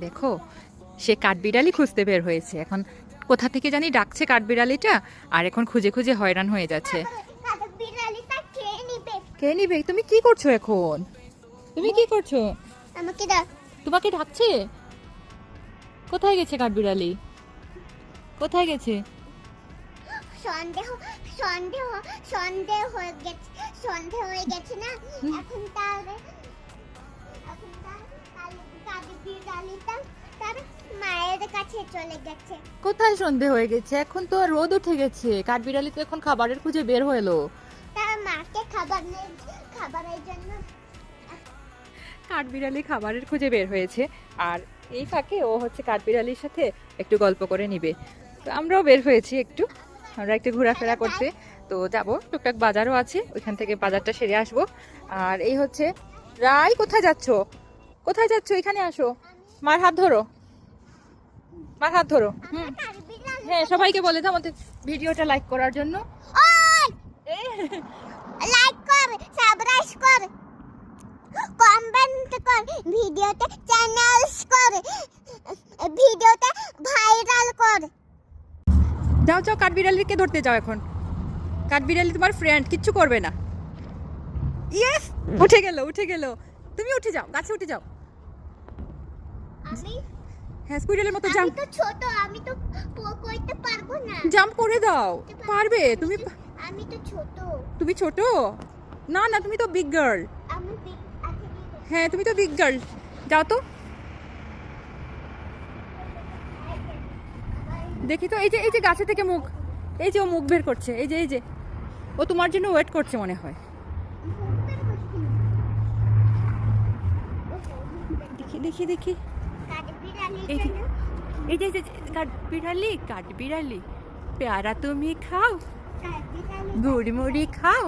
দেখো, সে কাঠবিড়ালি খুঁজতে বের হয়েছে। এখন কোথা থেকে জানি ডাকছে কাঠবিড়ালিটা, আর এখন খুঁজে খুঁজে হয়রান হয়ে যাচ্ছে। কে নিবে? তুমি কি করছো এখন? তুমি কি করছো? আমাকে দাও। তোমাকে ডাকছে। কোথায় গেছে কাঠবিড়ালি? কোথায় গেছে? সন্দেহ সন্দেহ সন্দেহ হয়ে গেছে, সন্দেহ হয়ে গেছে না এখন। তাহলে এখন কাঠবিড়ালিটা তার মায়ের কাছে চলে গেছে। কোথায় সন্ধে হয়ে গেছে? এখন তো রোদ উঠে গেছে। কাঠবিড়ালি তো এখন খাবারের খুঁজে বের হলো। তার মাকে খাবার নেই, খাবারের জন্য। কাঠবিড়ালি খাবারের খুঁজে বের হয়েছে, আর এই ফাঁকে ও হচ্ছে কাঠবিড়ালির সাথে একটু গল্প করে নিবে। তো আমরাও বের হয়েছি আমরা একটু ঘোরাফেরা করতে। তো যাব, টুকটাক বাজারও আছে, ওইখান থেকে বাজারটা সেরে আসবো। আর এই হচ্ছে রাই, কোথায় যাচ্ছ? কোথায় যাচ্ছ? এখানে আসো, মার হাত ধরো, মার হাত ধরো। হুম, হ্যাঁ, সবাইকে বলে দাও আমাদের ভিডিওটা লাইক করার জন্য। লাইক কর, সাবস্ক্রাইব কর, কমেন্ট কর, ভিডিওতে চ্যানেলস কর, ভিডিওতে ভাইরাল কর। যাও যাও, কাঠবিড়ালিকে ধরতে যাও এখন। কাঠবিড়ালি তোমার ফ্রেন্ড, কিচ্ছু করবে না। ইয়েস, উঠে গেল উঠে গেল। তুমি উঠে যাও, গাছে উঠে যাও। আমি হ্যাঁ, স্কুইডেলের মতো জাম্প। আমি তো ছোট, আমি তো করতে পারবো না। জাম্প করে দাও, পারবে তুমি। আমি তো ছোট। তুমি ছোট? না না, তুমি তো বিগ গার্ল। আমি big আছি, হ্যাঁ, তুমি তো বিগ গার্ল। যাও তো, দেখি তো। এই যে গাছে থেকে মুখ, এই যে ও মুখ বের করছে, এই যে ও তোমার জন্য ওয়েট করছে মনে হয়। দেখি দেখি দেখি, এই যে এই যে কাঠবিড়ালি, কাঠবিড়ালি প্যারা তুমি খাও, গুড়মুড়ি খাও।